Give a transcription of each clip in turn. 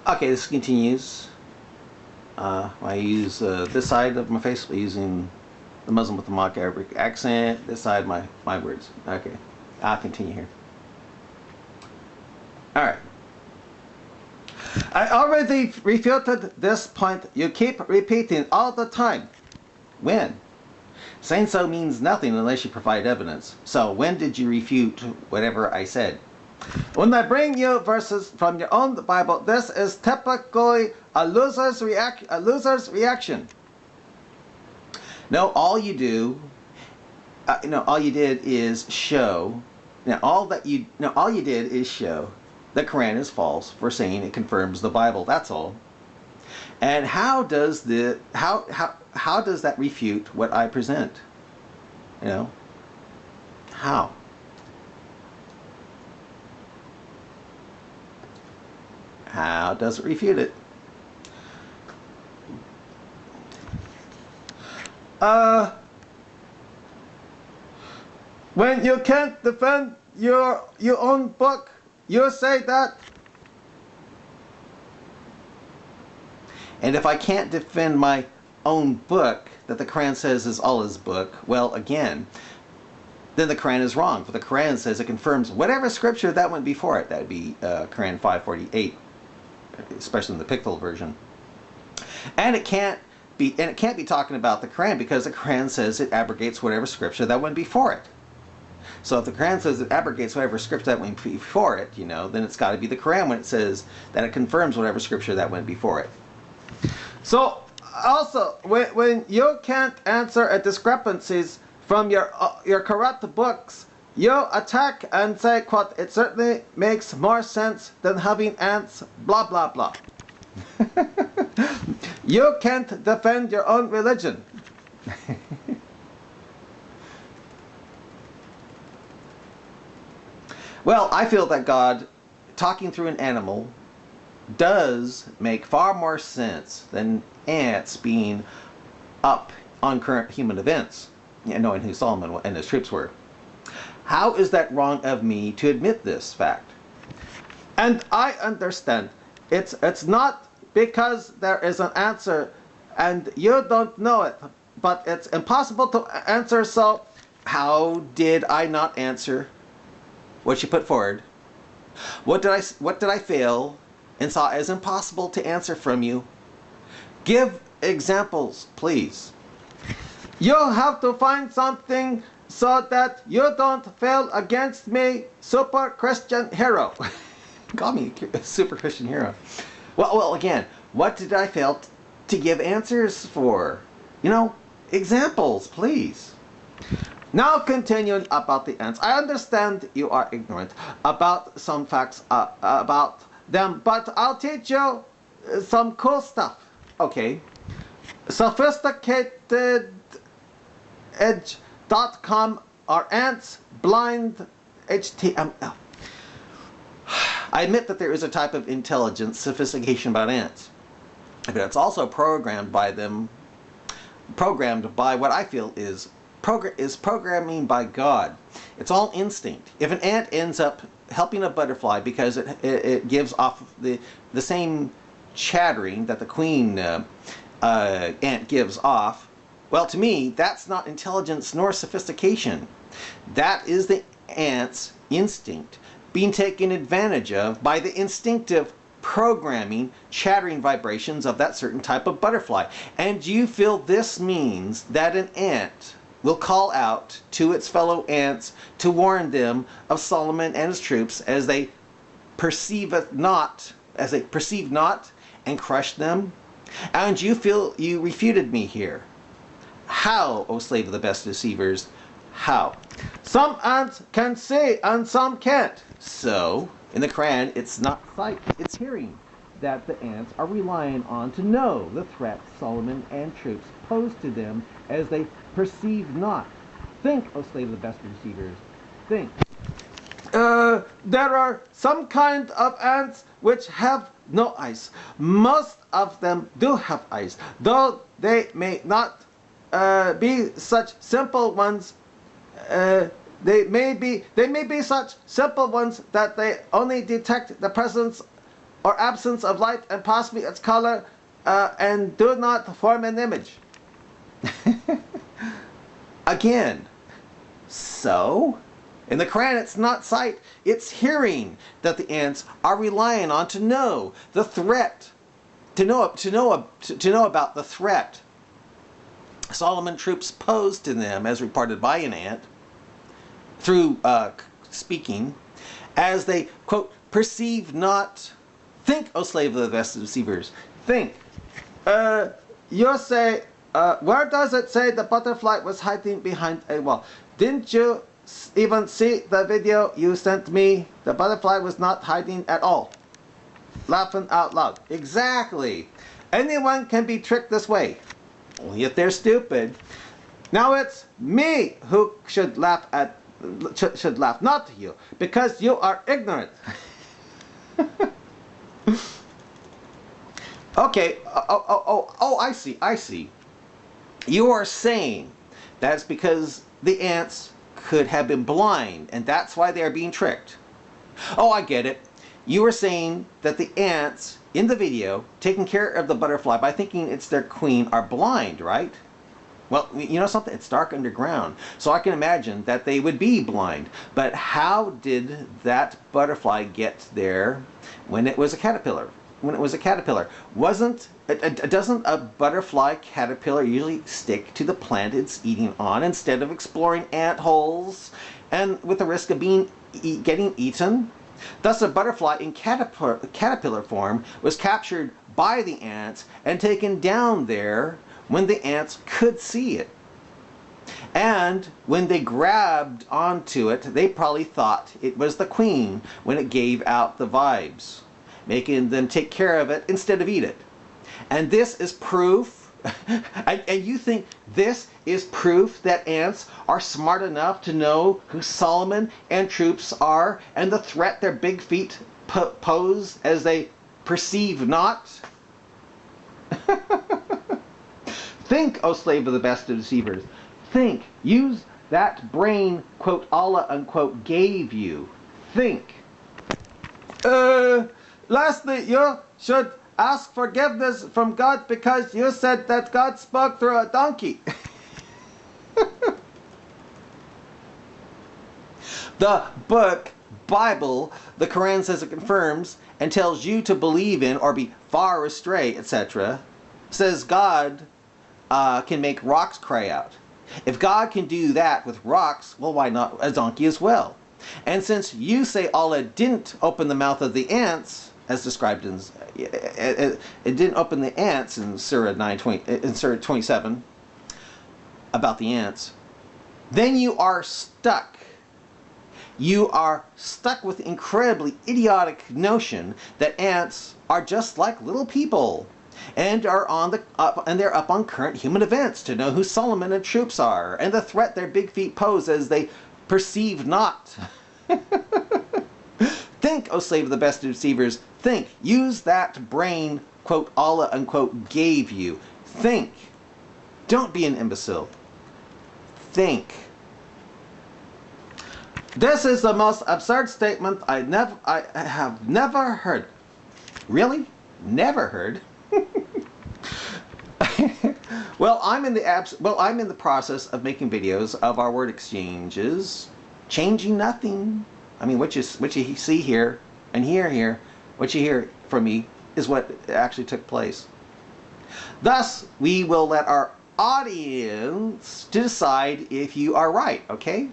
Okay, this continues. I use this side of my face using the Muslim with the mock Arabic accent. This side, my words. Okay, I'll continue here. All right. I already refuted this point. You keep repeating all the time. When? Saying so means nothing unless you provide evidence. So when did you refute whatever I said? When I bring you verses from your own Bible, this is typically a loser's reaction. No, all you do, all you did is show. All you did is show the Quran is false for saying it confirms the Bible. That's all. And how does that refute what I present? How? How does it refute it? When you can't defend your own book, you say that. And if I can't defend my own book that the Quran says is Allah's book, well, again, then the Quran is wrong. For the Quran says it confirms whatever scripture that went before it. That would be Quran 548, especially in the Pictorial version. And it can't be talking about the Quran because the Quran says it abrogates whatever scripture that went before it. So if the Quran says it abrogates whatever scripture that went before it, then it's got to be the Quran when it says that it confirms whatever scripture that went before it. So also, when you can't answer discrepancies from your corrupt books, you attack and say, quote, it certainly makes more sense than having ants, blah, blah, blah. You can't defend your own religion. Well, I feel that God, talking through an animal, does make far more sense than ants being up on current human events, knowing who Solomon and his troops were. How is that wrong of me to admit this fact? And I understand it's not because there is an answer and you don't know it, but it's impossible to answer. So how did I not answer what you put forward? What did I fail and saw as impossible to answer from you? Give examples, please. You have to find something so that you don't fail against me, super Christian hero. Call me a super Christian hero. Well, again, what did I fail to give answers for? Examples, please. Now continuing about the ants. I understand you are ignorant about some facts about them, but I'll teach you some cool stuff. Okay. Sophisticatededge.com are ants blind HTML. I admit that there is a type of intelligence, sophistication about ants, but it's also programmed by what I feel is programming by God. It's all instinct. If an ant ends up helping a butterfly because it gives off the same chattering that the queen ant gives off, well, to me, that's not intelligence nor sophistication. That is the ant's instinct being taken advantage of by the instinctive programming, chattering vibrations of that certain type of butterfly. And do you feel this means that an ant will call out to its fellow ants to warn them of Solomon and his troops as they perceive not and crush them? And you feel you refuted me here. How, O slave of the best deceivers? How? Some ants can see and some can't. So, in the Quran, it's not sight, it's hearing that the ants are relying on to know the threat Solomon and troops pose to them as they perceive not. Think, O slave of the best deceivers. Think. There are some kind of ants which have no eyes. Most of them do have eyes, though they may not be such simple ones. They may be such simple ones that they only detect the presence or absence of light and possibly its color, and do not form an image. Again, so in the Quran it's not sight, it's hearing that the ants are relying on to know the threat, to know about the threat Solomon troops posed to them as reported by an ant through speaking, as they, quote, perceive not. Think, O slave of the best deceivers, think. You say, where does it say the butterfly was hiding behind a wall? Didn't you even see the video you sent me? The butterfly was not hiding at all. Laughing out loud. Exactly. Anyone can be tricked this way. Only if they're stupid. Now it's me who should laugh, not you, because you are ignorant. Okay, I see. You are saying that's because the ants could have been blind, and that's why they are being tricked. Oh, I get it. You were saying that the ants in the video taking care of the butterfly by thinking it's their queen are blind, right? Well, you know something? It's dark underground, so I can imagine that they would be blind. But how did that butterfly get there when it was a caterpillar? Doesn't a butterfly caterpillar usually stick to the plant it's eating on instead of exploring ant holes and with the risk of getting eaten? Thus, a butterfly in caterpillar form was captured by the ants and taken down there when the ants could see it. And when they grabbed onto it, they probably thought it was the queen when it gave out the vibes, making them take care of it instead of eat it. And this is proof, and you think this is proof that ants are smart enough to know who Solomon and troops are and the threat their big feet pose as they perceive not? Think, O slave of the best of deceivers. Think. Use that brain, quote, Allah, unquote, gave you. Think. Lastly, you should ask forgiveness from God because you said that God spoke through a donkey. The book, Bible, the Quran says it confirms and tells you to believe in or be far astray, etc., says God can make rocks cry out. If God can do that with rocks, well, why not a donkey as well? And since you say Allah didn't open the mouth of the ants, as described in, it didn't open the ants in surah 27 about the ants, then you are stuck. You are stuck with the incredibly idiotic notion that ants are just like little people and are they're up on current human events to know who Solomon and troops are and the threat their big feet pose as they perceive not. Think, O slave of the best of deceivers, think. Use that brain, quote, Allah, unquote, gave you. Think. Don't be an imbecile. Think. This is the most absurd statement I have never heard. Really? Never heard? Well, I'm in the process of making videos of our word exchanges, changing nothing. I mean, what you see here and here, what you hear from me is what actually took place. Thus, we will let our audience decide if you are right, okay?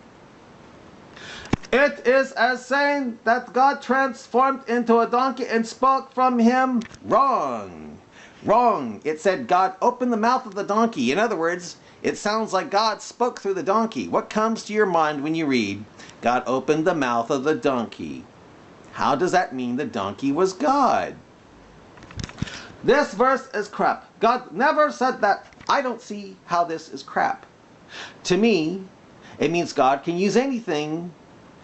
It is as saying that God transformed into a donkey and spoke from him. Wrong. Wrong. It said God opened the mouth of the donkey. In other words, it sounds like God spoke through the donkey. What comes to your mind when you read, God opened the mouth of the donkey? How does that mean the donkey was God? This verse is crap. God never said that. I don't see how this is crap. To me, it means God can use anything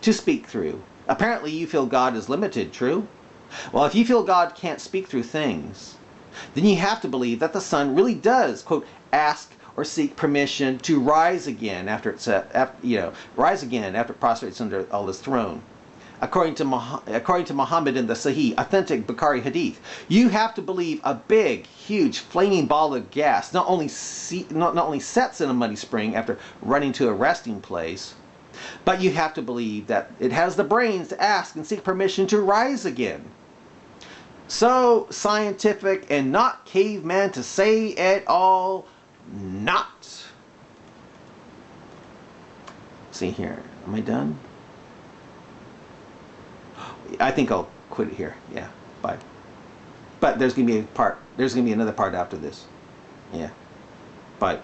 to speak through. Apparently you feel God is limited, true? Well, if you feel God can't speak through things, then you have to believe that the Son really does, quote, ask or seek permission to rise again after it prostrates under Allah's throne. according to Muhammad in the Sahih, authentic Bukhari hadith. You have to believe a big, huge, flaming ball of gas not only sets in a muddy spring after running to a resting place, but you have to believe that it has the brains to ask and seek permission to rise again. So scientific and not caveman to say it all not. See here, am I done? I think I'll quit it here. Yeah, bye. But there's gonna be another part after this. Yeah, bye.